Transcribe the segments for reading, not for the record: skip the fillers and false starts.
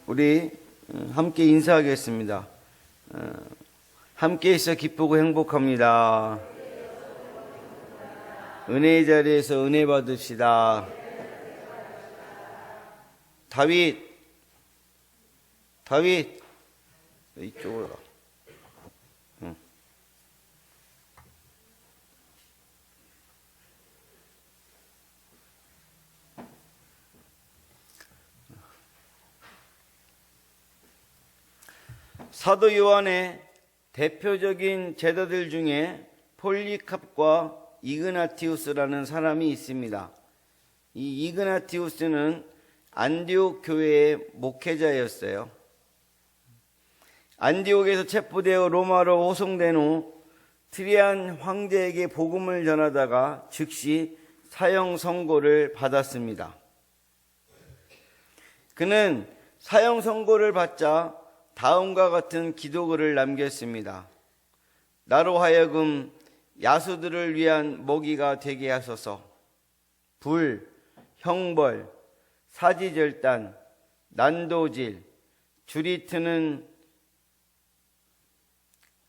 우리 함께 인사하겠습니다. 함께 있어 기쁘고 행복합니다. 은혜의 자리에서 은혜 받읍시다. 다윗 이쪽으로 가. 사도 요한의 대표적인 제자들 중에 폴리캅과 이그나티우스라는 사람이 있습니다. 이 이그나티우스는 안디옥 교회의 목회자였어요. 안디옥에서 체포되어 로마로 호송된 후 트리안 황제에게 복음을 전하다가 즉시 사형 선고를 받았습니다. 그는 사형 선고를 받자 다음과 같은 기도글을 남겼습니다. 나로 하여금 야수들을 위한 먹이가 되게 하소서. 불, 형벌, 사지절단, 난도질, 줄이 트는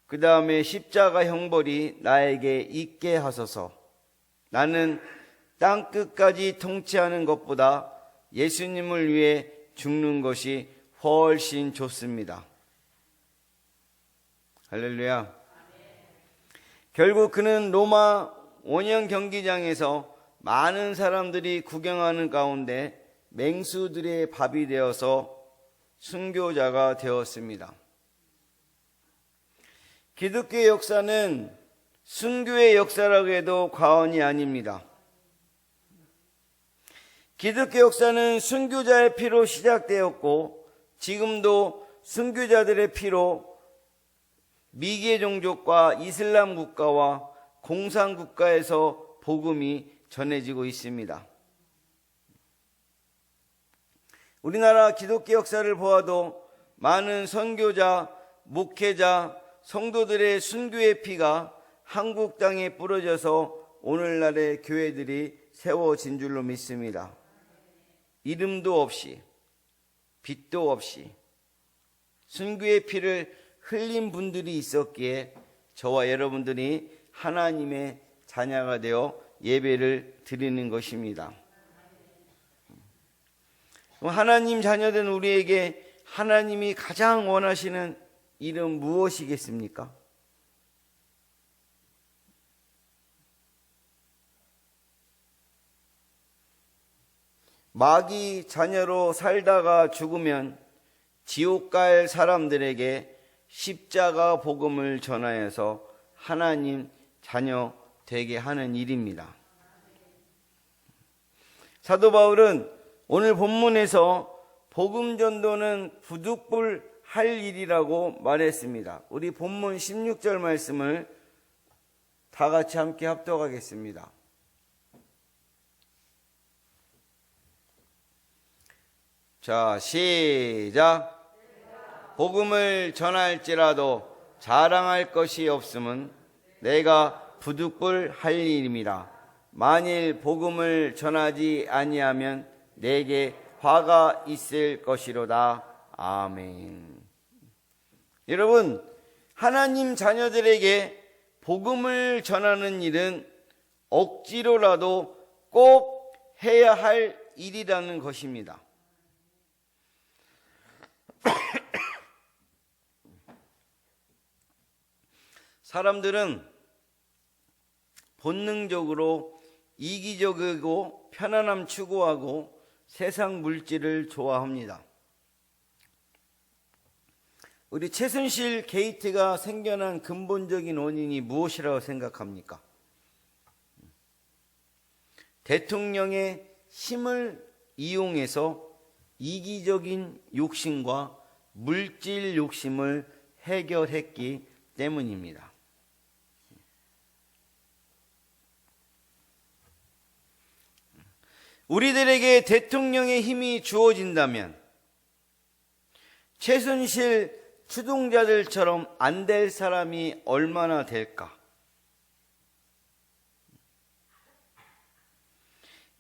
그 다음에 십자가 형벌이 나에게 있게 하소서. 나는 땅끝까지 통치하는 것보다 예수님을 위해 죽는 것이 훨씬 좋습니다. 할렐루야. 결국 그는 로마 원형 경기장에서 많은 사람들이 구경하는 가운데 맹수들의 밥이 되어서 순교자가 되었습니다. 기독교의 역사는 순교의 역사라고 해도 과언이 아닙니다. 기독교 역사는 순교자의 피로 시작되었고 지금도 순교자들의 피로 미개 종족과 이슬람 국가와 공산 국가에서 복음이 전해지고 있습니다. 우리나라 기독교 역사를 보아도 많은 선교자, 목회자, 성도들의 순교의 피가 한국 땅에 뿌려져서 오늘날의 교회들이 세워진 줄로 믿습니다. 이름도 없이 빛도 없이 순교의 피를 흘린 분들이 있었기에 저와 여러분들이 하나님의 자녀가 되어 예배를 드리는 것입니다. 하나님 자녀된 우리에게 하나님이 가장 원하시는 일은 무엇이겠습니까? 마귀 자녀로 살다가 죽으면 지옥 갈 사람들에게 십자가 복음을 전하여서 하나님 자녀 되게 하는 일입니다. 사도 바울은 오늘 본문에서 복음 전도는 부득불 할 일이라고 말했습니다. 우리 본문 16절 말씀을 다 같이 함께 합독하겠습니다. 자, 시작. 복음을 전할지라도 자랑할 것이 없음은 내가 부득불 할 일입니다. 만일 복음을 전하지 아니하면 내게 화가 있을 것이로다. 아멘. 여러분, 하나님 자녀들에게 복음을 전하는 일은 억지로라도 꼭 해야 할 일이라는 것입니다. 사람들은 본능적으로 이기적이고 편안함 추구하고 세상 물질을 좋아합니다. 우리 최순실 게이트가 생겨난 근본적인 원인이 무엇이라고 생각합니까? 대통령의 힘을 이용해서 이기적인 욕심과 물질 욕심을 해결했기 때문입니다. 우리들에게 대통령의 힘이 주어진다면 최순실 추종자들처럼 안 될 사람이 얼마나 될까?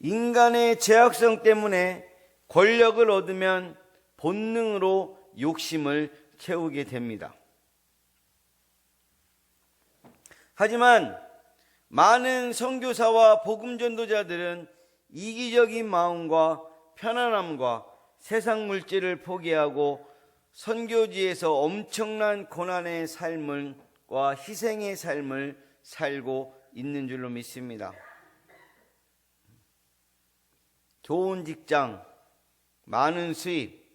인간의 죄악성 때문에 권력을 얻으면 본능으로 욕심을 채우게 됩니다. 하지만 많은 선교사와 복음 전도자들은 이기적인 마음과 편안함과 세상 물질을 포기하고 선교지에서 엄청난 고난의 삶과 희생의 삶을 살고 있는 줄로 믿습니다. 좋은 직장, 많은 수입,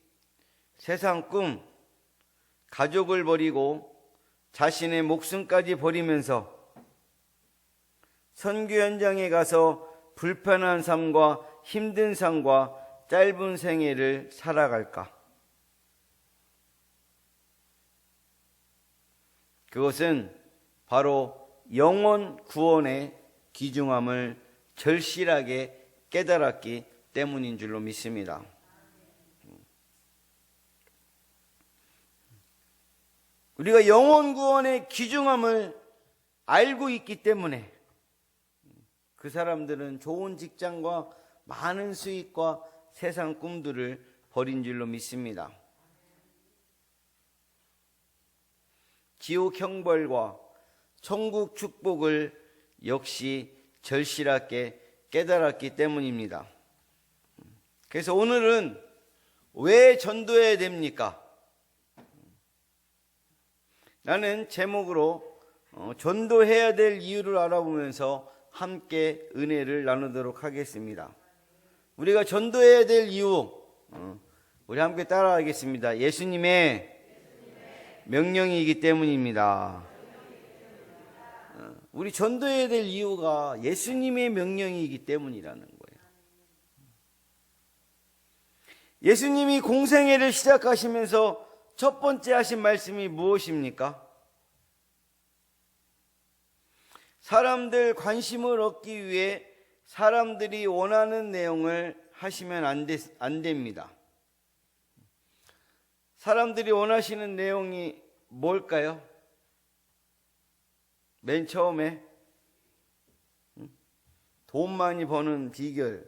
세상 꿈, 가족을 버리고 자신의 목숨까지 버리면서 선교 현장에 가서 불편한 삶과 힘든 삶과 짧은 생애를 살아갈까? 그것은 바로 영혼 구원의 귀중함을 절실하게 깨달았기 때문인 줄로 믿습니다. 우리가 영혼 구원의 귀중함을 알고 있기 때문에 그 사람들은 좋은 직장과 많은 수익과 세상 꿈들을 버린 줄로 믿습니다. 지옥 형벌과 천국 축복을 역시 절실하게 깨달았기 때문입니다. 그래서 오늘은 왜 전도해야 됩니까? 라는 제목으로 전도해야 될 이유를 알아보면서 함께 은혜를 나누도록 하겠습니다. 우리가 전도해야 될 이유, 우리 함께 따라하겠습니다. 예수님의 명령이기 때문입니다. 우리 전도해야 될 이유가 예수님의 명령이기 때문이라는 거예요. 예수님이 공생애를 시작하시면서 첫 번째 하신 말씀이 무엇입니까? 사람들 관심을 얻기 위해 사람들이 원하는 내용을 하시면 안 됩니다. 사람들이 원하시는 내용이 뭘까요? 맨 처음에 돈 많이 버는 비결,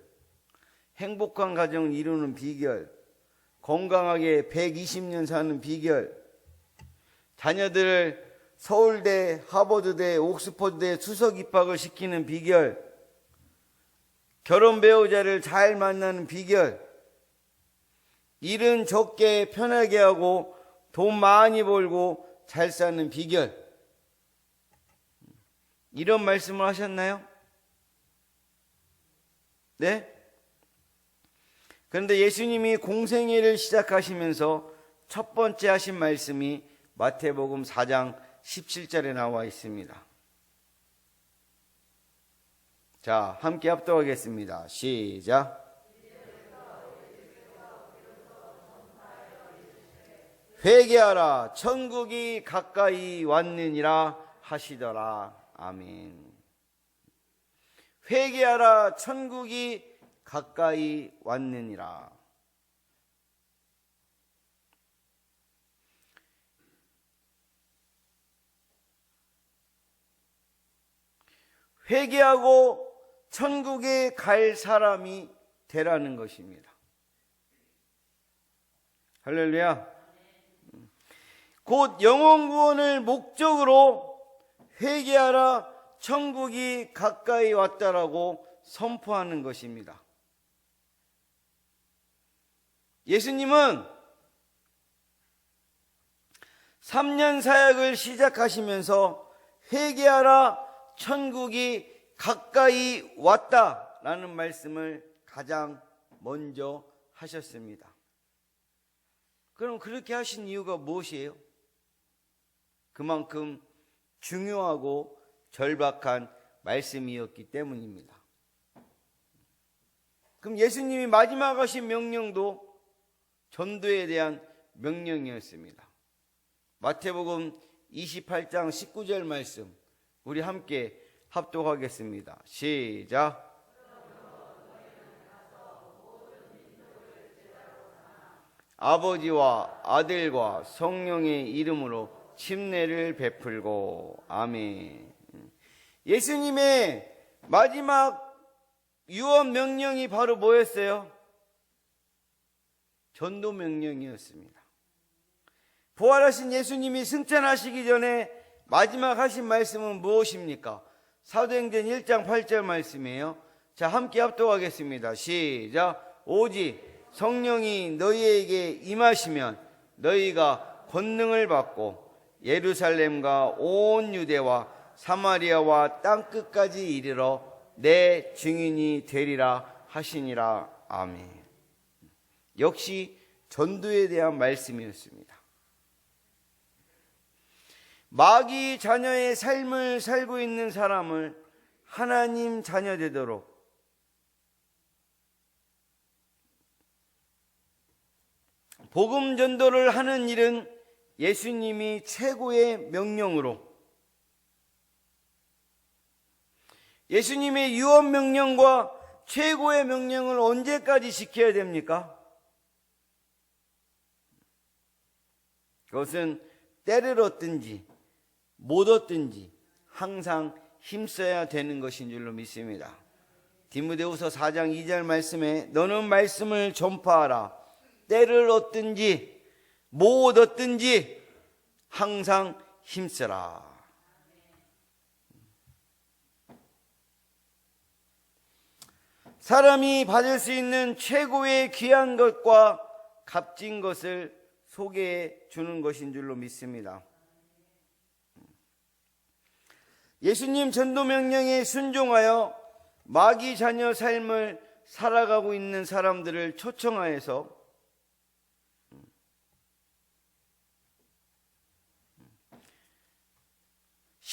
행복한 가정을 이루는 비결, 건강하게 120년 사는 비결, 자녀들을 서울대, 하버드대, 옥스퍼드대 수석 입학을 시키는 비결, 결혼 배우자를 잘 만나는 비결, 일은 적게 편하게 하고 돈 많이 벌고 잘 사는 비결, 이런 말씀을 하셨나요? 네? 그런데 예수님이 공생애를 시작하시면서 첫 번째 하신 말씀이 마태복음 4장 17절에 나와 있습니다. 자, 함께 합독하겠습니다. 시작. 회개하라, 천국이 가까이 왔느니라 하시더라. 아멘. 회개하라, 천국이 가까이 왔느니라. 회개하고 천국에 갈 사람이 되라는 것입니다. 할렐루야. 곧 영혼 구원을 목적으로 회개하라, 천국이 가까이 왔다라고 선포하는 것입니다. 예수님은 3년 사역을 시작하시면서 회개하라, 천국이 가까이 왔다라는 말씀을 가장 먼저 하셨습니다. 그럼 그렇게 하신 이유가 무엇이에요? 그만큼 중요하고 절박한 말씀이었기 때문입니다. 그럼 예수님이 마지막 하신 명령도 전도에 대한 명령이었습니다. 마태복음 28장 19절 말씀 우리 함께 합독하겠습니다. 시작. 아버지와 아들과 성령의 이름으로 침례를 베풀고. 아멘. 예수님의 마지막 유언 명령이 바로 뭐였어요? 전도 명령이었습니다. 부활하신 예수님이 승천하시기 전에 마지막 하신 말씀은 무엇입니까? 사도행전 1장 8절 말씀이에요. 자, 함께 합독하겠습니다. 시작. 오직 성령이 너희에게 임하시면 너희가 권능을 받고 예루살렘과 온 유대와 사마리아와 땅끝까지 이르러 내 증인이 되리라 하시니라. 아멘. 역시 전도에 대한 말씀이었습니다. 마귀 자녀의 삶을 살고 있는 사람을 하나님 자녀 되도록 복음 전도를 하는 일은 예수님이 최고의 명령으로, 예수님의 유언 명령과 최고의 명령을 언제까지 지켜야 됩니까? 그것은 때를 얻든지 못 얻든지 항상 힘써야 되는 것인 줄로 믿습니다. 디모데후서 4장 2절 말씀에 너는 말씀을 전파하라. 때를 얻든지 못 얻든지 항상 힘써라. 사람이 받을 수 있는 최고의 귀한 것과 값진 것을 소개해 주는 것인 줄로 믿습니다. 예수님 전도 명령에 순종하여 마귀 자녀 삶을 살아가고 있는 사람들을 초청하여서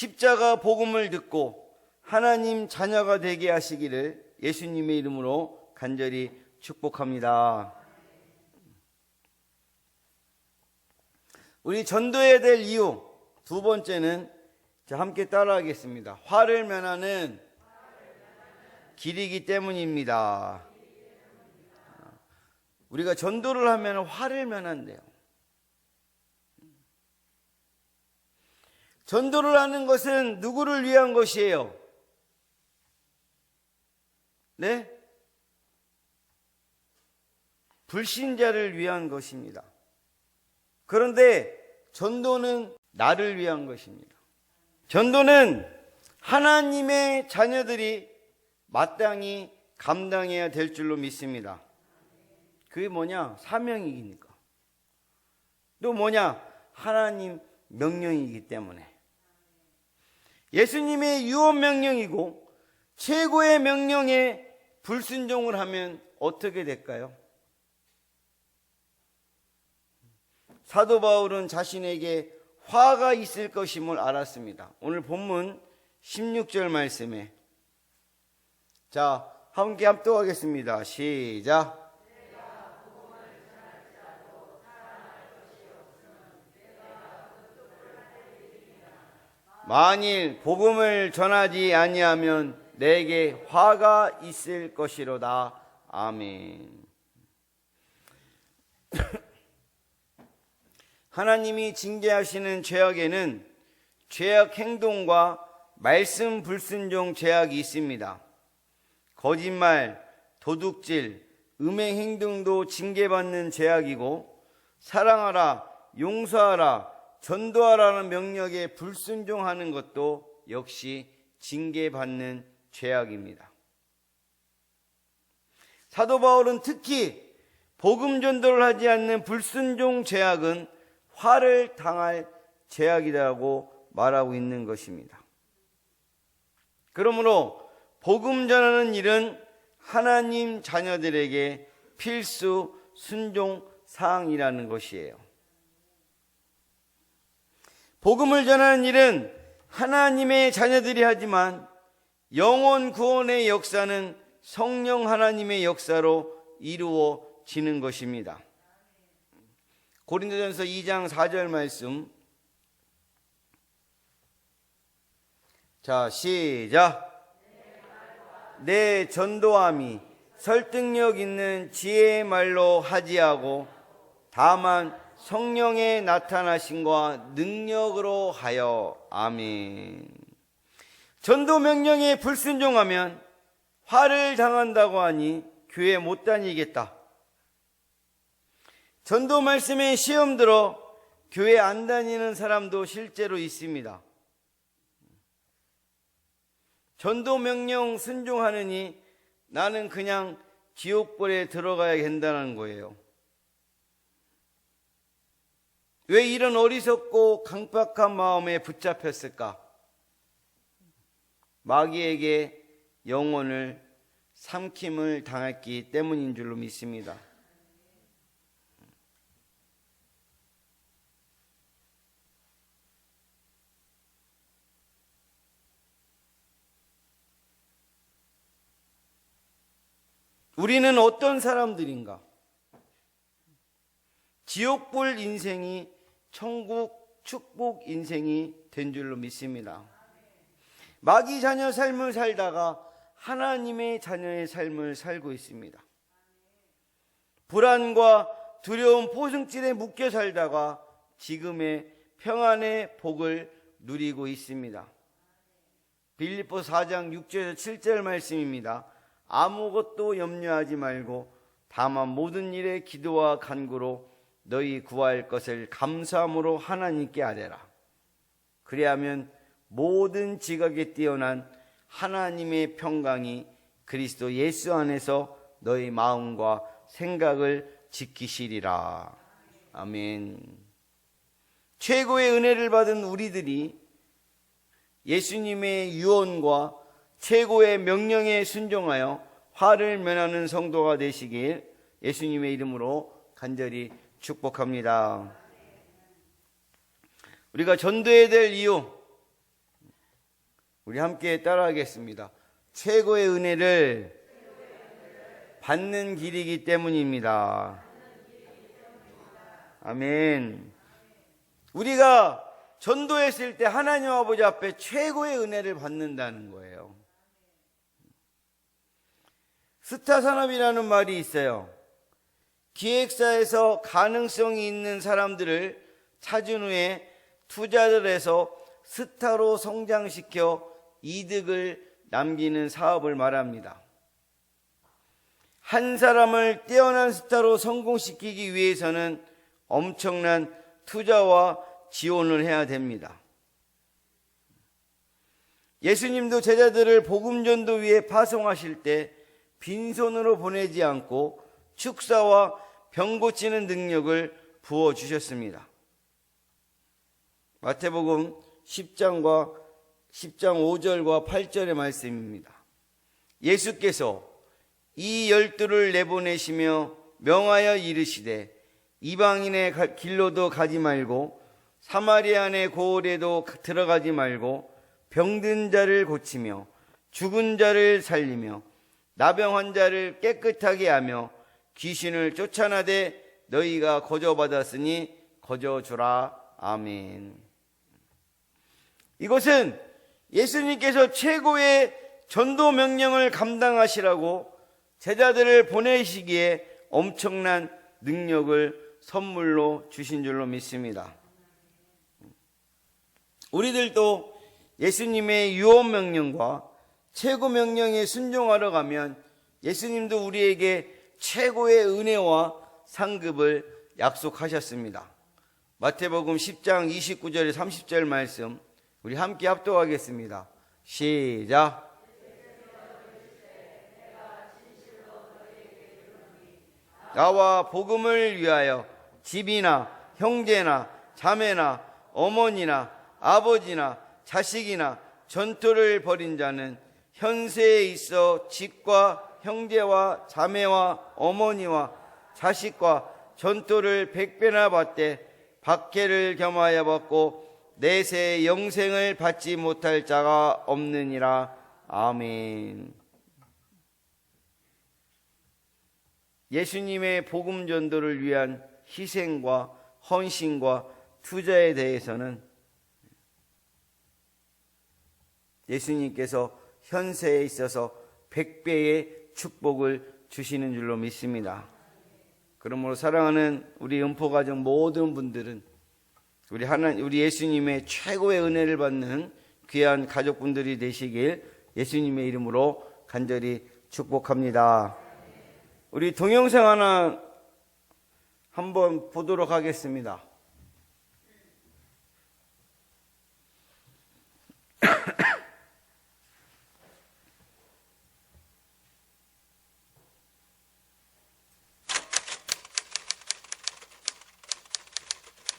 십자가 복음을 듣고 하나님 자녀가 되게 하시기를 예수님의 이름으로 간절히 축복합니다. 우리 전도해야 될 이유 두 번째는 함께 따라하겠습니다. 화를 면하는 길이기 때문입니다. 우리가 전도를 하면 화를 면한대요. 전도를 하는 것은 누구를 위한 것이에요? 네? 불신자를 위한 것입니다. 그런데 전도는 나를 위한 것입니다. 전도는 하나님의 자녀들이 마땅히 감당해야 될 줄로 믿습니다. 그게 뭐냐? 사명이니까. 또 뭐냐? 하나님 명령이기 때문에. 예수님의 유언 명령이고 최고의 명령에 불순종을 하면 어떻게 될까요? 사도 바울은 자신에게 화가 있을 것임을 알았습니다. 오늘 본문 16절 말씀에 자, 함께 합독하겠습니다. 시작. 만일 복음을 전하지 아니하면 내게 화가 있을 것이로다. 아멘. 하나님이 징계하시는 죄악에는 죄악 행동과 말씀 불순종 죄악이 있습니다. 거짓말, 도둑질, 음행 행동도 징계받는 죄악이고 사랑하라, 용서하라, 전도하라는 명령에 불순종하는 것도 역시 징계받는 죄악입니다. 사도 바울은 특히 복음 전도를 하지 않는 불순종 죄악은 화를 당할 죄악이라고 말하고 있는 것입니다. 그러므로 복음 전하는 일은 하나님 자녀들에게 필수 순종 사항이라는 것이에요. 복음을 전하는 일은 하나님의 자녀들이 하지만 영혼 구원의 역사는 성령 하나님의 역사로 이루어지는 것입니다. 고린도전서 2장 4절 말씀. 자, 시작. 내 전도함이 설득력 있는 지혜의 말로 하지 하고 다만 성령의 나타나심과 능력으로 하여. 아멘. 전도 명령에 불순종하면 화를 당한다고 하니 교회 못 다니겠다. 전도 말씀에 시험 들어 교회 안 다니는 사람도 실제로 있습니다. 전도 명령 순종하느니 나는 그냥 지옥불에 들어가야 된다는 거예요. 왜 이런 어리석고 강박한 마음에 붙잡혔을까? 마귀에게 영혼을 삼킴을 당했기 때문인 줄로 믿습니다. 우리는 어떤 사람들인가? 지옥불 인생이 천국 축복 인생이 된 줄로 믿습니다. 마귀 자녀 삶을 살다가 하나님의 자녀의 삶을 살고 있습니다. 불안과 두려운 포승줄에 묶여 살다가 지금의 평안의 복을 누리고 있습니다. 빌립보 4장 6절에서 7절 말씀입니다. 아무것도 염려하지 말고 다만 모든 일에 기도와 간구로 너희 구할 것을 감사함으로 하나님께 아뢰라. 그리하면 모든 지각에 뛰어난 하나님의 평강이 그리스도 예수 안에서 너희 마음과 생각을 지키시리라. 아멘. 최고의 은혜를 받은 우리들이 예수님의 유언과 최고의 명령에 순종하여 화를 면하는 성도가 되시길 예수님의 이름으로 간절히 축복합니다. 우리가 전도해야 될 이유, 우리 함께 따라하겠습니다. 최고의 은혜를 받는 길이기 때문입니다. 아멘. 우리가 전도했을 때 하나님 아버지 앞에 최고의 은혜를 받는다는 거예요. 스타 산업이라는 말이 있어요. 기획사에서 가능성이 있는 사람들을 찾은 후에 투자를 해서 스타로 성장시켜 이득을 남기는 사업을 말합니다. 한 사람을 뛰어난 스타로 성공시키기 위해서는 엄청난 투자와 지원을 해야 됩니다. 예수님도 제자들을 복음 전도 위에 파송하실 때 빈손으로 보내지 않고 축사와 병 고치는 능력을 부어주셨습니다. 마태복음 10장 5절과 8절의 말씀입니다. 예수께서 이 12를 내보내시며 명하여 이르시되 이방인의 길로도 가지 말고 사마리아인의 고을에도 들어가지 말고 병든 자를 고치며 죽은 자를 살리며 나병 환자를 깨끗하게 하며 귀신을 쫓아내되 너희가 거저받았으니 거저주라. 아멘. 이것은 예수님께서 최고의 전도 명령을 감당하시라고 제자들을 보내시기에 엄청난 능력을 선물로 주신 줄로 믿습니다. 우리들도 예수님의 유언 명령과 최고 명령에 순종하러 가면 예수님도 우리에게 최고의 은혜와 상급을 약속하셨습니다. 마태복음 10장 29절에 30절 말씀 우리 함께 합독하겠습니다. 시작. 나와 복음을 위하여 집이나 형제나 자매나 어머니나 아버지나 자식이나 전토를 벌인 자는 현세에 있어 집과 형제와 자매와 어머니와 자식과 전토를 100배나 받되 박해를 겸하여 받고 내세 영생을 받지 못할 자가 없느니라. 아멘. 예수님의 복음 전도를 위한 희생과 헌신과 투자에 대해서는 예수님께서 현세에 있어서 100배의 축복을 주시는 줄로 믿습니다. 그러므로 사랑하는 우리 음포가정 모든 분들은 우리 예수님의 최고의 은혜를 받는 귀한 가족분들이 되시길 예수님의 이름으로 간절히 축복합니다. 우리 동영상 하나 한번 보도록 하겠습니다.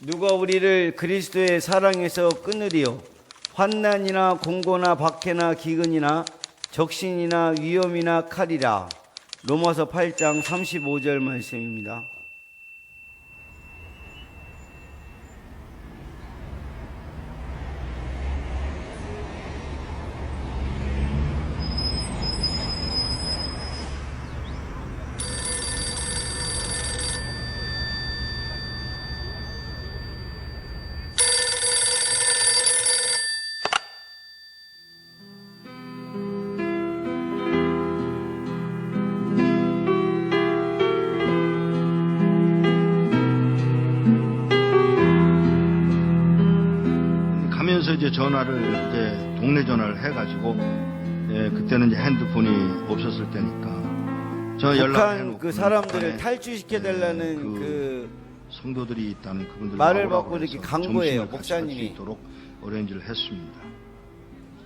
누가 우리를 그리스도의 사랑에서 끊으리요? 환난이나 공고나 박해나 기근이나 적신이나 위험이나 칼이라. 로마서 8장 35절 말씀입니다. 가면서 이제 전화를 이제 동네 전화를 해가지고 그때는 이제 핸드폰이 없었을 때니까 저 북한 그 사람들을 탈출시켜달라는 그 성도들이 있다는 그분들 말을 받고 이렇게 간 거예요, 목사님이. 있도록 어레인지를 했습니다.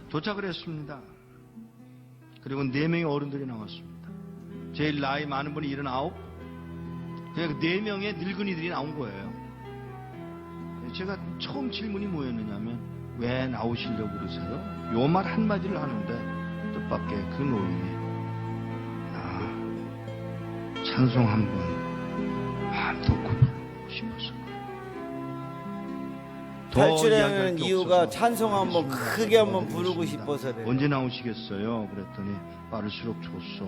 도착을 했습니다. 그리고 4명의 어른들이 나왔습니다. 제일 나이 많은 분이 79, 그냥 4명의 늙은이들이 나온 거예요. 제가 처음 질문이 뭐였느냐면 왜 나오시려고 그러세요? 요 말 한마디를 하는데 뜻밖의 그 노인이 찬송 한번 마음도 부르고 싶어서 탈출하는 이유가 찬송 한번 크게 한번 부르고 싶어서래요. 언제 나오시겠어요? 그랬더니 빠를수록 좋소.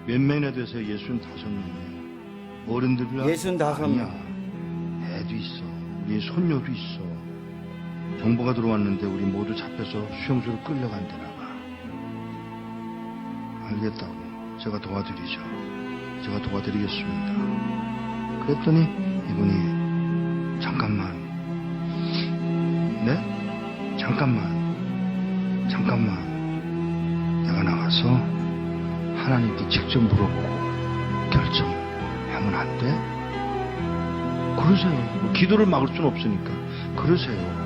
몇 명이나 돼서 65명이에요. 어른들이랑 65명. 애도 있어. 우리 손녀도 있어. 정보가 들어왔는데 우리 모두 잡혀서 수용소로 끌려간다나 봐. 알겠다고. 제가 도와드리죠. 제가 도와드리겠습니다. 그랬더니 이분이 잠깐만. 네? 잠깐만. 내가 나가서 하나님께 직접 물어보고 결정하면 안 돼? 그러세요. 기도를 막을 수는 없으니까. 그러세요.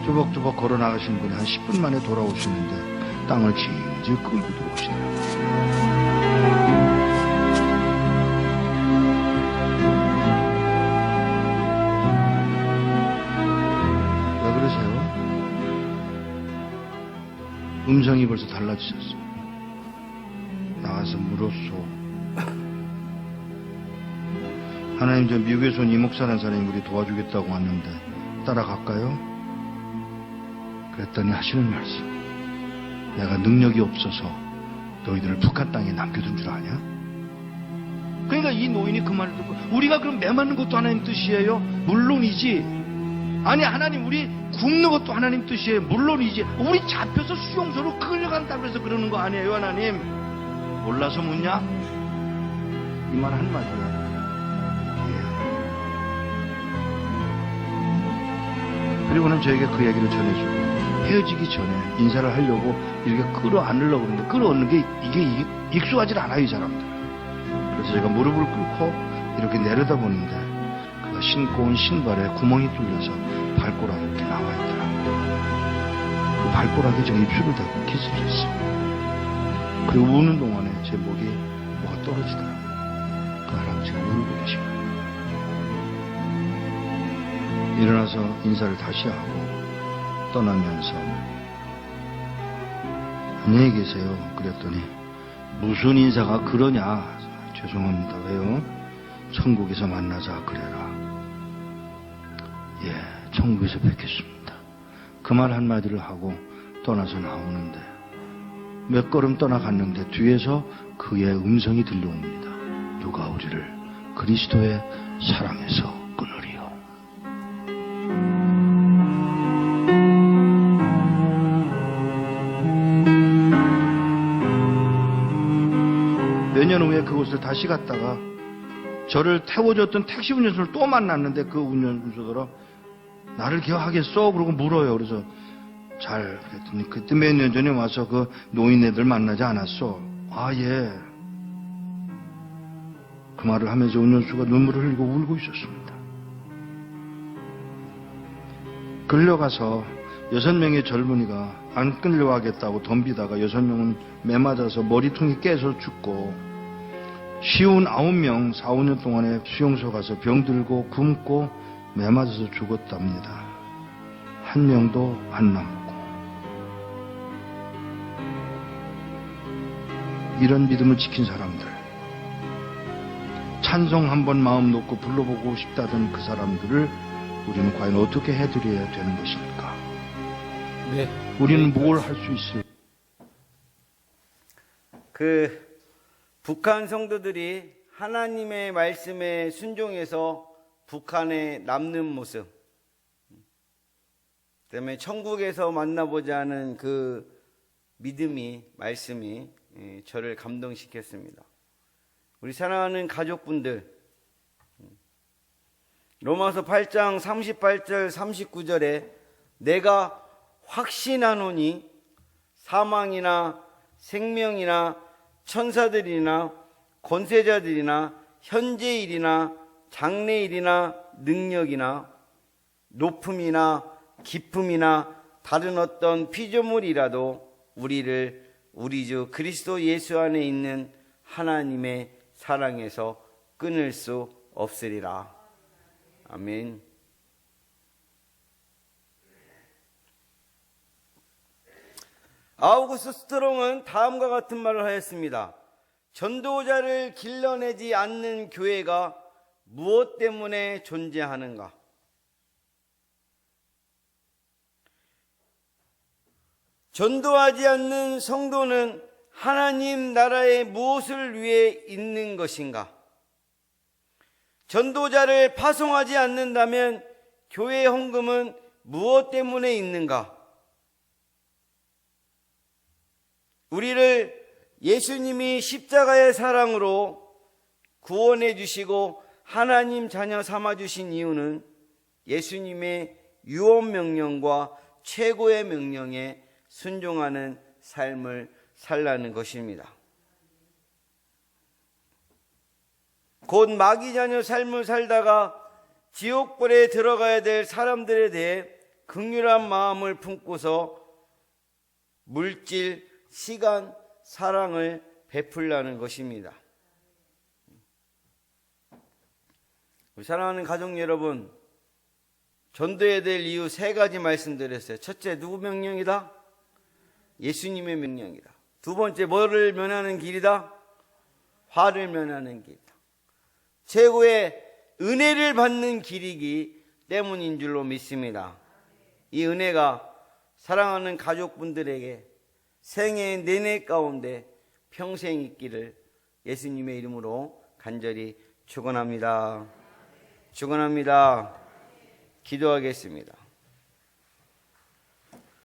조벅조벅 걸어 나가신 분이 한 10분 만에 돌아오시는데 땅을 질질 끌고 들어오시더라고요. 왜 그러세요? 음성이 벌써 달라지셨어요. 나가서 물었소. 하나님, 저 미국에서 온 이목사라는 사람이 우리 도와주겠다고 왔는데 따라갈까요? 그랬더니 하시는 말씀, 내가 능력이 없어서 너희들을 북한 땅에 남겨둔 줄 아냐? 그러니까 이 노인이 그 말을 듣고 우리가 그럼 매맞는 것도 하나님 뜻이에요? 물론이지. 아니, 하나님 우리 굶는 것도 하나님 뜻이에요? 물론이지. 우리 잡혀서 수용소로 끌려간다고 해서 그러는 거 아니에요, 하나님? 몰라서 묻냐? 이 말 한마디야. 그리고는 저에게 그 얘기를 전해주고 헤어지기 전에 인사를 하려고 이렇게 끌어안으려고 그러는데 끌어안는 게 이게 익숙하지 않아요, 이 사람들. 그래서 제가 무릎을 꿇고 이렇게 내려다보는데 그가 신고 온 신발에 구멍이 뚫려서 발가락이 이렇게 나와 있더라고요. 그 발가락에 제가 입술을 대고 키스를 했어요. 그리고 우는 동안에 제 목이 뭐가 떨어지더라고요. 그 할아버지가 울고 계신 거예요. 일어나서 인사를 다시 하고 떠나면서 안녕히 계세요. 그랬더니 무슨 인사가 그러냐? 죄송합니다. 왜요? 천국에서 만나자 그래라. 예, 천국에서 뵙겠습니다. 그 말 한마디를 하고 떠나서 나오는데 몇 걸음 떠나갔는데 뒤에서 그의 음성이 들려옵니다. 누가 우리를 그리스도의 사랑에서 끊으리요. 몇 년 후에 그곳을 다시 갔다가 저를 태워줬던 택시 운전수를 또 만났는데 그 운전수더러 나를 기억하겠어? 그러고 물어요. 그래서 잘 그랬더니 그때 몇 년 전에 와서 그 노인네들 만나지 않았어. 아, 예. 그 말을 하면서 은연수가 눈물을 흘리고 울고 있었습니다. 끌려가서 6명의 젊은이가 안 끌려가겠다고 덤비다가 6명은 매 맞아서 머리통이 깨서 죽고 쉬운 9명 4, 5년 동안에 수용소 가서 병들고 굶고 매 맞아서 죽었답니다. 한 명도 안 남고. 이런 믿음을 지킨 사람들, 찬송 한번 마음 놓고 불러보고 싶다던 그 사람들을 우리는 과연 어떻게 해드려야 되는 것입니까? 네. 우리는 뭘 할 수 있어요? 북한 성도들이 하나님의 말씀에 순종해서 북한에 남는 모습, 그다음에 천국에서 만나보자는 그 믿음이, 말씀이 저를 감동시켰습니다. 우리 사랑하는 가족분들, 로마서 8장 38절 39절에 내가 확신하노니 사망이나 생명이나 천사들이나 권세자들이나 현재일이나 장래일이나 능력이나 높음이나 깊음이나 다른 어떤 피조물이라도 우리를 우리 주 그리스도 예수 안에 있는 하나님의 사랑에서 끊을 수 없으리라. 아멘. 아우구스트 스트롱은 다음과 같은 말을 하였습니다. 전도자를 길러내지 않는 교회가 무엇 때문에 존재하는가? 전도하지 않는 성도는 하나님 나라에 무엇을 위해 있는 것인가? 전도자를 파송하지 않는다면 교회 헌금은 무엇 때문에 있는가? 우리를 예수님이 십자가의 사랑으로 구원해 주시고 하나님 자녀 삼아 주신 이유는 예수님의 유언 명령과 최고의 명령에 순종하는 삶을 살라는 것입니다. 곧 마귀 자녀 삶을 살다가 지옥불에 들어가야 될 사람들에 대해 긍휼한 마음을 품고서 물질, 시간, 사랑을 베풀라는 것입니다. 우리 사랑하는 가족 여러분, 전도해야 될 이유 3가지 말씀드렸어요. 첫째, 누구 명령이다? 예수님의 명령이다. 두 번째, 뭐를 면하는 길이다? 화를 면하는 길이다. 최고의 은혜를 받는 길이기 때문인 줄로 믿습니다. 이 은혜가 사랑하는 가족분들에게 생애 내내 가운데 평생 있기를 예수님의 이름으로 간절히 축원합니다. 축원합니다. 기도하겠습니다.